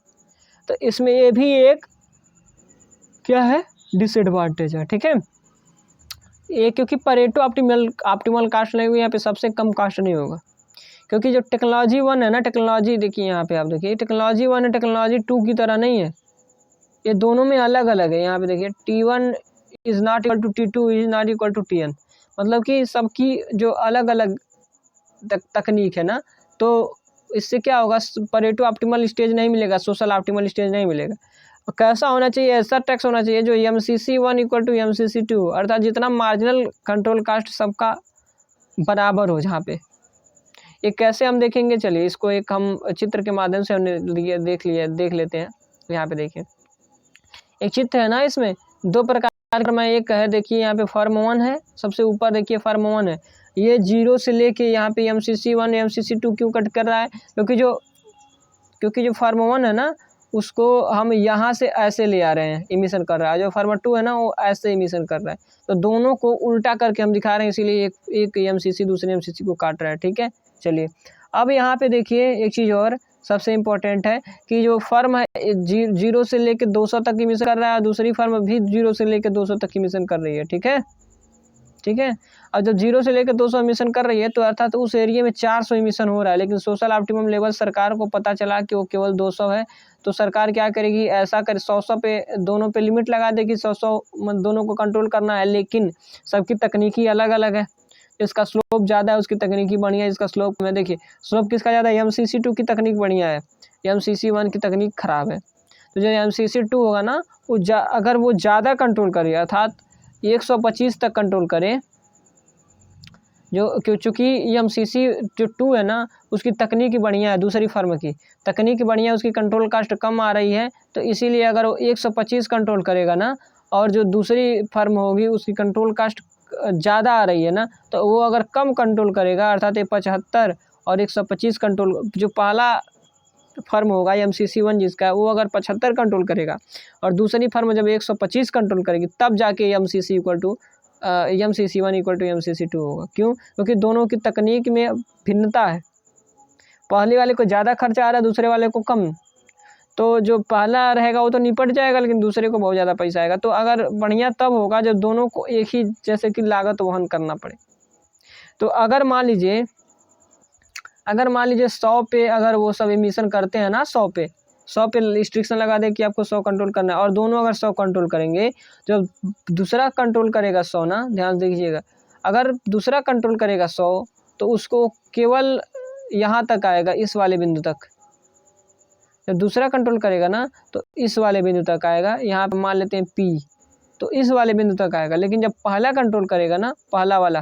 तो इसमें ये भी एक क्या है, डिसएडवांटेज है, ठीक है। ये क्योंकि परेटो ऑप्टिमल कास्ट नहीं हुई, यहाँ पे सबसे कम कास्ट नहीं होगा, क्योंकि जो टेक्नोलॉजी 1 है ना, टेक्नोलॉजी देखिए यहाँ पे, आप देखिए टेक्नोलॉजी 1 है टेक्नोलॉजी 2 की तरह नहीं है, ये दोनों में अलग अलग है। यहाँ पे देखिए T1 is not equal to T2 is not equal to Tn, मतलब कि सबकी जो अलग अलग तकनीक है ना, तो इससे क्या होगा, परेटो ऑप्टिमल स्टेज नहीं मिलेगा, सोशल ऑप्टिमल स्टेज नहीं मिलेगा। और कैसा होना चाहिए, ऐसा टैक्स होना चाहिए जो MCC 1 = MCC 2, अर्थात जितना मार्जिनल कंट्रोल कास्ट सबका बराबर हो। जहाँ पे ये कैसे हम देखेंगे, चलिए इसको एक हम चित्र के माध्यम से हमने देख लेते हैं। यहाँ पे देखिए एक चित्र है ना, इसमें दो प्रकार में एक है, देखिए यहाँ पे फर्म 1 है, सबसे ऊपर देखिए फर्म 1 है, ये 0 से लेके यहाँ पे MCC 1 MCC 2 क्यों कट कर रहा है, क्योंकि जो फर्म 1 है ना उसको हम यहाँ से ऐसे ले आ रहे हैं, इमिशन कर रहा है, जो फर्म 2 है ना वो ऐसे इमिशन कर रहा है, तो दोनों को उल्टा करके हम दिखा रहे हैं, इसीलिए एक MCC दूसरे MCC को काट रहा है। ठीक है, चलिए अब यहाँ पे देखिए एक चीज़ और सबसे इम्पोर्टेंट है कि जो फर्म है 0 से लेकर 200 तक इमिशन कर रहा है, दूसरी फर्म भी 0 से लेकर 200 तक इमिशन कर रही है। ठीक है, अब जब 0 से लेकर 200 इमिशन कर रही है तो अर्थात उस एरिया में 400 इमिशन हो रहा है, लेकिन सोशल ऑप्टिमम लेवल सरकार को पता चला कि वो केवल 200 है, तो सरकार क्या करेगी, ऐसा कर 100 पे दोनों पे लिमिट लगा देगी, 100 दोनों को कंट्रोल करना है, लेकिन सबकी तकनीकी अलग अलग है। इसका स्लोप ज़्यादा है, उसकी तकनीकी बढ़िया है, इसका स्लोप में देखिए स्लोप किसका ज़्यादा है, MCC 2 की तकनीक बढ़िया है, MCC 1 की तकनीक खराब है। तो जो MCC 2 होगा ना वो अगर वो ज़्यादा कंट्रोल करे, अर्थात 125 तक कंट्रोल करे, जो चूँकि MCC जो 2 है ना उसकी तकनीक बढ़िया है, दूसरी फर्म की तकनीक बढ़िया है, उसकी कंट्रोल कास्ट कम आ रही है, तो इसीलिए अगर वो 125 कंट्रोल करेगा ना, और जो दूसरी फर्म होगी उसकी कंट्रोल कास्ट ज़्यादा आ रही है ना, तो वो अगर कम कंट्रोल करेगा, अर्थात 75 और 125 कंट्रोल, जो पहला फर्म होगा MCC 1 जिसका, वो अगर 75 कंट्रोल करेगा और दूसरी फर्म जब 125 कंट्रोल करेगी, तब जाके MCC 1 = MCC 2 होगा। क्यों, क्योंकि दोनों की तकनीक में भिन्नता है, पहले वाले को ज़्यादा खर्चा आ रहा है, दूसरे वाले को कम, तो जो पहला रहेगा वो तो निपट जाएगा, लेकिन दूसरे को बहुत ज़्यादा पैसा आएगा। तो अगर बढ़िया तब होगा जब दोनों को एक ही जैसे कि लागत वहन करना पड़े। तो अगर मान लीजिए 100 पे अगर वो सब इमिशन करते हैं ना, 100 पे रिस्ट्रिक्शन लगा दे कि आपको 100 कंट्रोल करना है, और दोनों अगर 100 कंट्रोल करेंगे, जब दूसरा कंट्रोल करेगा 100 ना, ध्यान दीजिएगा, अगर दूसरा कंट्रोल करेगा 100 तो उसको केवल यहाँ तक आएगा, इस वाले बिंदु तक। जब दूसरा कंट्रोल करेगा ना तो इस वाले बिंदु तक आएगा, यहाँ पे मान लेते हैं P, तो इस वाले बिंदु तक आएगा। लेकिन जब पहला कंट्रोल करेगा ना, पहला वाला,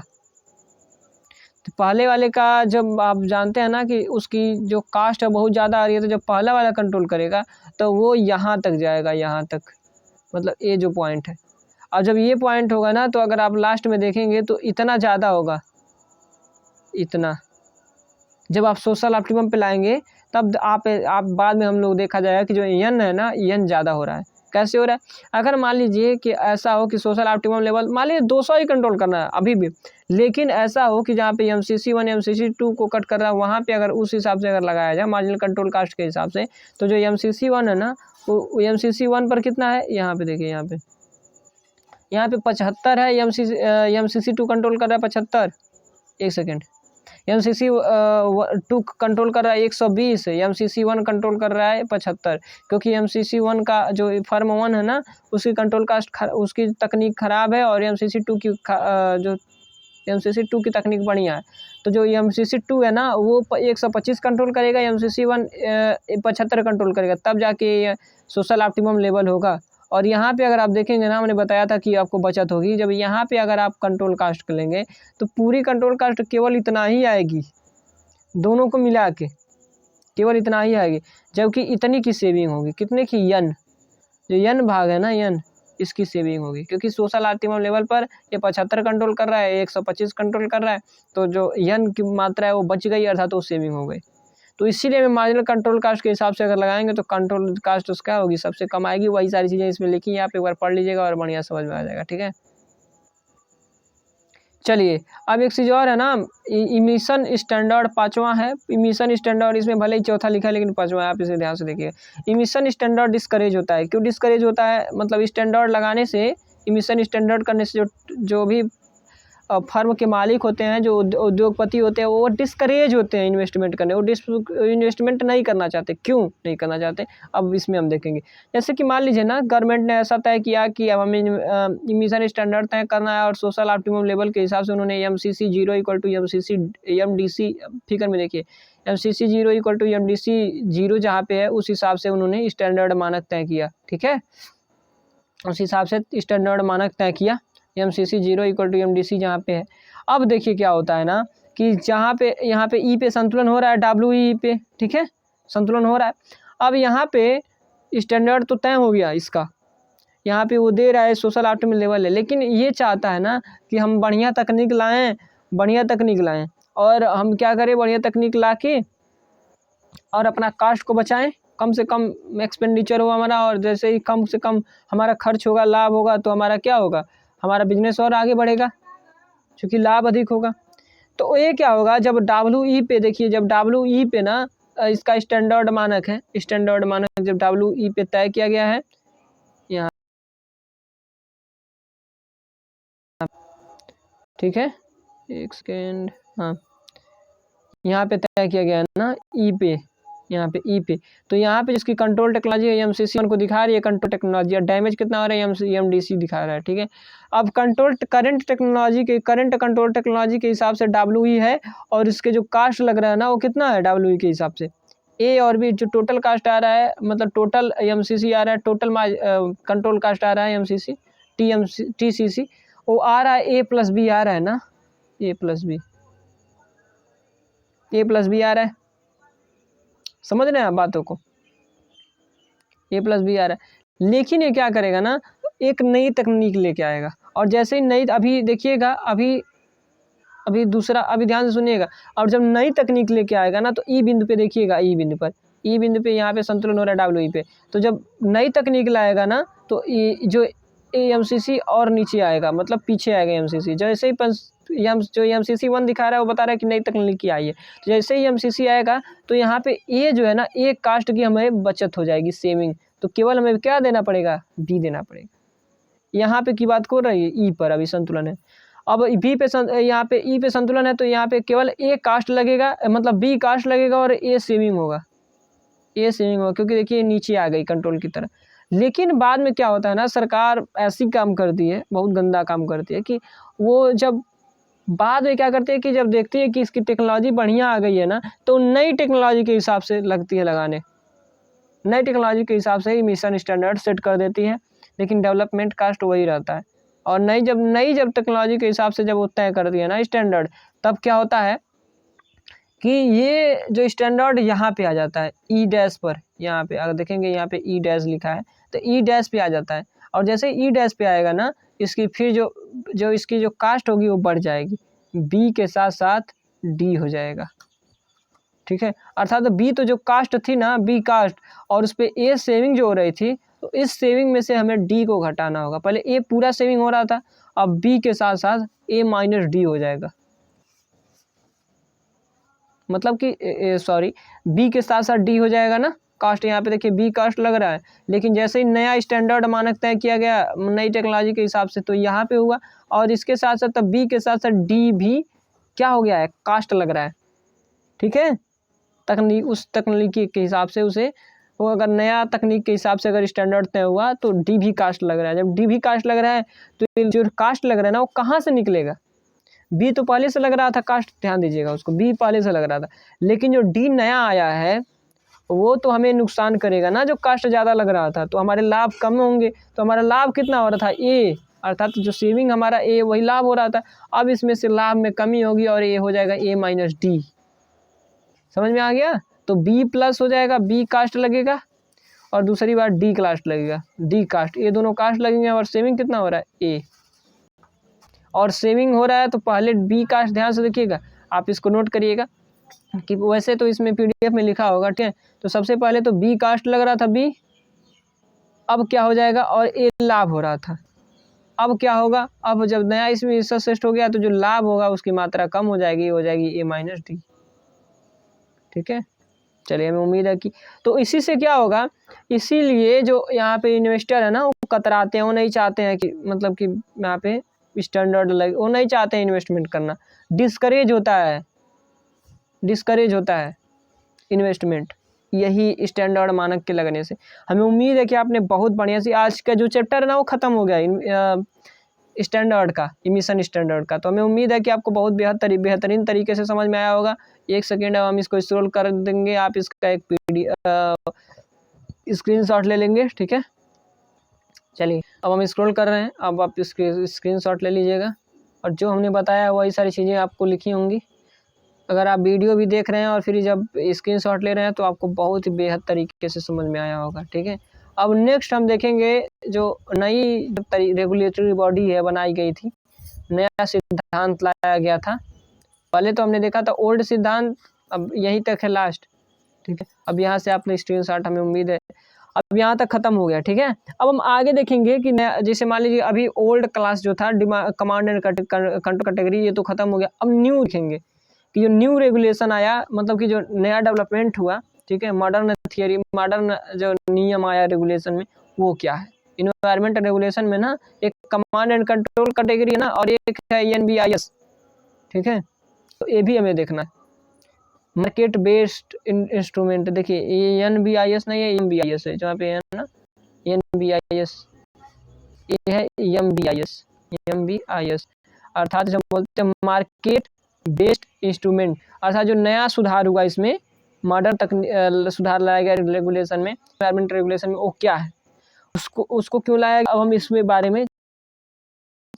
तो पहले वाले का जब आप जानते हैं ना कि उसकी जो कास्ट है बहुत ज़्यादा आ रही है, तो जब पहला वाला कंट्रोल करेगा तो वो यहाँ तक जाएगा, यहाँ तक, मतलब ये जो पॉइंट है। और जब ये पॉइंट होगा ना तो अगर आप लास्ट में देखेंगे तो इतना ज़्यादा होगा, इतना। जब आप सोशल ऑप्टिमम पे लाएंगे तब आप बाद में हम लोग देखा जाएगा कि जो n है ना, n ज़्यादा हो रहा है। कैसे हो रहा है, अगर मान लीजिए कि ऐसा हो कि सोशल ऑप्टिमम लेवल मान लीजिए 200 ही कंट्रोल करना है अभी भी, लेकिन ऐसा हो कि जहाँ पे MCC 1 MCC 2 को कट कर रहा है, वहाँ पे अगर उस हिसाब से अगर लगाया जाए मार्जिनल कंट्रोल कास्ट के हिसाब से, तो जो MCC 1 है ना वो MCC 1 पर कितना है, यहाँ पे देखिए, यहाँ पे 75 है, MCC 2 कंट्रोल कर रहा है 75, एक सेकेंड, MCC 2 कंट्रोल कर रहा है 120, MCC 1 कंट्रोल कर रहा है 75, क्योंकि MCC 1 का जो फर्म 1 है ना उसकी कंट्रोल कास्ट उसकी तकनीक खराब है, और MCC 2 की तकनीक बढ़िया है। तो जो MCC 2 है ना वो 125 कंट्रोल करेगा, MCC 1 75 कंट्रोल करेगा, तब जाके सोशल ऑप्टिमम लेवल होगा। और यहाँ पे अगर आप देखेंगे ना, मैंने बताया था कि आपको बचत होगी, जब यहाँ पे अगर आप कंट्रोल कास्ट कर लेंगे तो पूरी कंट्रोल कास्ट केवल इतना ही आएगी, दोनों को मिला के केवल इतना ही आएगी, जबकि इतनी की सेविंग होगी, कितने की, जो n भाग है ना, n इसकी सेविंग होगी, क्योंकि सोशल ऑप्टिमम लेवल पर ये 75 कंट्रोल कर रहा है, 125 कंट्रोल कर रहा है, तो जो n की मात्रा है वो बच गई, अर्थात वो सेविंग हो गई। तो इसीलिए मैं मार्जिनल कंट्रोल कास्ट के हिसाब से अगर लगाएंगे तो कंट्रोल कास्ट उसका होगी, सबसे कम आएगी। वही सारी चीज़ें इसमें लिखी हैं, आप एक बार पढ़ लीजिएगा और बढ़िया समझ में आ जाएगा। ठीक है, चलिए अब एक चीज़ और है ना, इमिशन स्टैंडर्ड 5वां है, इमिशन स्टैंडर्ड, इसमें भले ही चौथा लिखा है लेकिन 5वां है, आप इसे ध्यान से देखिए। इमिशन स्टैंडर्ड डिस्करेज होता है, क्यों डिस्करेज होता है, मतलब स्टैंडर्ड लगाने से, इमिशन स्टैंडर्ड करने से जो भी फर्म के मालिक होते हैं, जो उद्योगपति होते हैं, वो डिस्करेज होते हैं इन्वेस्टमेंट करने, वो इन्वेस्टमेंट नहीं करना चाहते। क्यों नहीं करना चाहते, अब इसमें हम देखेंगे। जैसे कि मान लीजिए ना, गवर्नमेंट ने ऐसा तय किया कि अब हमें इमिशन स्टैंडर्ड तय करना है, और सोशल ऑप्टिमम लेवल के हिसाब से उन्होंने MCC 0 = MCC MDC, फिगर में देखिए MCC 0 = MDC 0 जहाँ पे है, उस हिसाब से उन्होंने स्टैंडर्ड मानक तय किया। ठीक है, उस हिसाब से स्टैंडर्ड मानक तय किया, MCC 0 = MDC जहाँ पे है। अब देखिए क्या होता है ना, कि जहाँ पे यहाँ पे ई पे संतुलन हो रहा है, WE पे, ठीक है, संतुलन हो रहा है। अब यहाँ पे स्टैंडर्ड तो तय हो गया इसका, यहाँ पे वो दे रहा है सोशल ऑप्टिमम लेवल है, लेकिन ये चाहता है ना कि हम बढ़िया तकनीक लाएँ, और हम क्या करें, बढ़िया तकनीक ला के और अपना कास्ट को बचाएं, कम से कम एक्सपेंडिचर हो हमारा, और जैसे ही कम से कम हमारा खर्च होगा, लाभ होगा, तो हमारा क्या होगा, हमारा बिजनेस और आगे बढ़ेगा, क्योंकि लाभ अधिक होगा। तो ये क्या होगा, जब WE पे देखिए, जब WE पे ना इसका स्टैंडर्ड मानक है, स्टैंडर्ड मानक जब WE पे तय किया गया है, यहाँ ठीक है, एक सेकेंड, हाँ, यहाँ पे तय किया गया है ना ई पे, यहाँ पे ई पे, तो यहाँ पे जिसकी कंट्रोल टेक्नोलॉजी है MCC को दिखा रही है कंट्रोल टेक्नोलॉजी, और डैमेज कितना हो रहा है MDC दिखा रहा है। ठीक है, अब करंट कंट्रोल टेक्नोलॉजी के हिसाब से WE है, और इसके जो कास्ट लग रहा है ना, वो कितना है WE के हिसाब से, A और B जो टोटल कास्ट आ रहा है, मतलब टोटल MCC आ रहा है, टोटल कंट्रोल कास्ट आ रहा है MCC TCC, वो आ रहा है A+B आ रहा है ना, A+B आ रहा है, समझ रहे हैं आप बातों को, A+B आ रहा है। लेकिन ये क्या करेगा ना, एक नई तकनीक लेके आएगा, और जैसे ही नई, अभी देखिएगा, अभी दूसरा, अभी ध्यान से सुनिएगा, और जब नई तकनीक लेके आएगा ना, तो ई बिंदु पे देखिएगा, ई बिंदु पे यहाँ पे संतुलन हो रहा है WE पे, तो जब नई तकनीक लाएगा ना, तो ये जो MCC और नीचे आएगा, मतलब पीछे आएगा MCC। जैसे ही जो MCC 1 दिखा रहा है, वो बता रहा है कि नई तकनीक की आई है, तो जैसे ही MCC आएगा, तो यहाँ पे ए जो है ना, एक कास्ट की हमें बचत हो जाएगी, सेविंग, तो केवल हमें क्या देना पड़ेगा, B देना पड़ेगा। यहाँ पे की बात कर रही है, ई पर अभी संतुलन है, अब B पे यहाँ पे ई पे संतुलन है, तो यहाँ पे केवल A कास्ट लगेगा, मतलब B कास्ट लगेगा, और A सेविंग होगा, क्योंकि देखिए नीचे आ गई कंट्रोल की तरह। लेकिन बाद में क्या होता है ना, सरकार ऐसी काम करती है, बहुत गंदा काम करती है, कि वो जब बाद में क्या करती है, कि जब देखती है कि इसकी टेक्नोलॉजी बढ़िया आ गई है ना, तो नई टेक्नोलॉजी के हिसाब से लगती है लगाने, नई टेक्नोलॉजी के हिसाब से ही मिशन स्टैंडर्ड सेट कर देती है, लेकिन डेवलपमेंट कास्ट वही रहता है। और नई जब टेक्नोलॉजी के हिसाब से जब वो तय करती है ना स्टैंडर्ड, तब क्या होता है कि ये जो स्टैंडर्ड यहाँ पे आ जाता है E- पर, यहाँ पे अगर देखेंगे, यहाँ पे E- लिखा है, तो E- पे आ जाता है, और जैसे E- पे आएगा ना, इसकी फिर जो इसकी जो कास्ट होगी वो बढ़ जाएगी, B के साथ साथ D हो जाएगा। ठीक है, अर्थात B तो जो कास्ट थी ना, B कास्ट, और उस पर A सेविंग जो हो रही थी, तो इस सेविंग में से हमें D को घटाना होगा। पहले A पूरा सेविंग हो रहा था, अब B के साथ साथ A- D हो जाएगा, मतलब कि B के साथ साथ D हो जाएगा ना, कास्ट यहाँ पे देखिए B कास्ट लग रहा है, लेकिन जैसे ही नया स्टैंडर्ड मानक तय किया गया नई टेक्नोलॉजी के हिसाब से, तो यहाँ पे हुआ, और इसके साथ साथ तब B के साथ साथ D भी क्या हो गया है, कास्ट लग रहा है। ठीक है, उस तकनीकी के हिसाब से उसे, वो अगर नया तकनीक के हिसाब से अगर स्टैंडर्ड तय हुआ, तो D भी कास्ट लग रहा है। जब D भी कास्ट लग रहा है, तो जो कास्ट लग रहा है ना, वो कहाँ से निकलेगा, B तो पहले से लग रहा था कास्ट, ध्यान दीजिएगा, उसको B पहले से लग रहा था, लेकिन जो D नया आया है, वो तो हमें नुकसान करेगा ना, जो कास्ट ज़्यादा लग रहा था, तो हमारे लाभ कम होंगे। तो हमारा लाभ कितना हो रहा था, A, अर्थात जो सेविंग हमारा A, वही लाभ हो रहा था। अब इसमें से लाभ में कमी होगी, और ये हो जाएगा A-D, समझ में आ गया। तो B+ हो जाएगा, B कास्ट लगेगा, और दूसरी बार D कास्ट लगेगा, D कास्ट, ये दोनों कास्ट लगेंगे, और सेविंग कितना हो रहा है, A, और सेविंग हो रहा है, तो पहले B कास्ट, ध्यान से देखिएगा, आप इसको नोट करिएगा, कि वैसे तो इसमें PDF में लिखा होगा, ठीक है। तो सबसे पहले तो B कास्ट लग रहा था, B, अब क्या हो जाएगा, और A लाभ हो रहा था, अब क्या होगा, अब जब नया इसमें सेट हो गया, तो जो लाभ होगा उसकी मात्रा कम हो जाएगी, हो जाएगी A-D। ठीक है, चलिए, हमें उम्मीद है कि, तो इसी से क्या होगा, इसीलिए जो यहाँ पे इन्वेस्टर है ना, वो कतराते हैं, वो नहीं चाहते हैं कि, मतलब कि यहाँ पे स्टैंडर्ड लगे, वो नहीं चाहते इन्वेस्टमेंट करना, डिस्करेज होता है इन्वेस्टमेंट, यही स्टैंडर्ड मानक के लगने से। हमें उम्मीद है कि आपने बहुत बढ़िया से आज का जो चैप्टर है ना वो ख़त्म हो गया स्टैंडर्ड का, इमिशन स्टैंडर्ड का। तो हमें उम्मीद है कि आपको बहुत बेहतरीन तरीके से समझ में आया होगा। एक सेकेंड हम इसको स्क्रॉल कर देंगे, आप इसका एक स्क्रीनशॉट ले लेंगे, ठीक है। चलिए अब हम स्क्रॉल कर रहे हैं, अब आप इसके स्क्रीनशॉट ले लीजिएगा और जो हमने बताया वही सारी चीज़ें आपको लिखी होंगी। अगर आप वीडियो भी देख रहे हैं और फिर जब स्क्रीनशॉट ले रहे हैं तो आपको बहुत ही बेहद तरीके से समझ में आया होगा, ठीक है। अब नेक्स्ट हम देखेंगे जो नई रेगुलेटरी बॉडी है बनाई गई थी, नया सिद्धांत लाया गया था। पहले तो हमने देखा था ओल्ड सिद्धांत, अब यहीं तक है लास्ट, ठीक है। अब यहाँ से आपने स्क्रीनशॉट, हमें उम्मीद है अब यहाँ तक खत्म हो गया, ठीक है। अब हम आगे देखेंगे कि नया, जैसे मान लीजिए अभी ओल्ड क्लास जो था कमांड एंड कंट्रोल कैटेगरी, ये तो खत्म हो गया। अब न्यू देखेंगे कि जो न्यू रेगुलेशन आया, मतलब कि जो नया डेवलपमेंट हुआ, ठीक है, मॉडर्न थियरी, मॉडर्न जो नियम आया रेगुलेशन में, वो क्या है। इन्वायरमेंट रेगुलेशन में ना एक कमांड एंड कंट्रोल कैटेगरी है ना, और एक है NBIS, ठीक है। तो ये भी हमें देखना है। मार्केट बेस्ड इंस्ट्रूमेंट, देखिए ये NBIS नहीं है, MBIS है, जहाँ पे है ना NBIS, ये है MBIS, अर्थात जब बोलते हैं मार्केट बेस्ड इंस्ट्रूमेंट, अर्थात जो नया सुधार हुआ इसमें, मॉडर्न सुधार लाया गया रेगुलेशन में, एनवायरमेंट रेगुलेशन में, वो क्या है, उसको क्यों लाया गया, अब हम इसमें बारे में,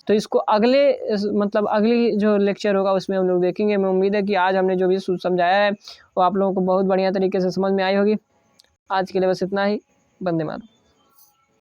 तो इसको अगले मतलब अगली जो लेक्चर होगा उसमें हम लोग देखेंगे। मैं उम्मीद है कि आज हमने जो भी समझाया है वो आप लोगों को बहुत बढ़िया तरीके से समझ में आई होगी। आज के लिए बस इतना ही। वंदे मातरम।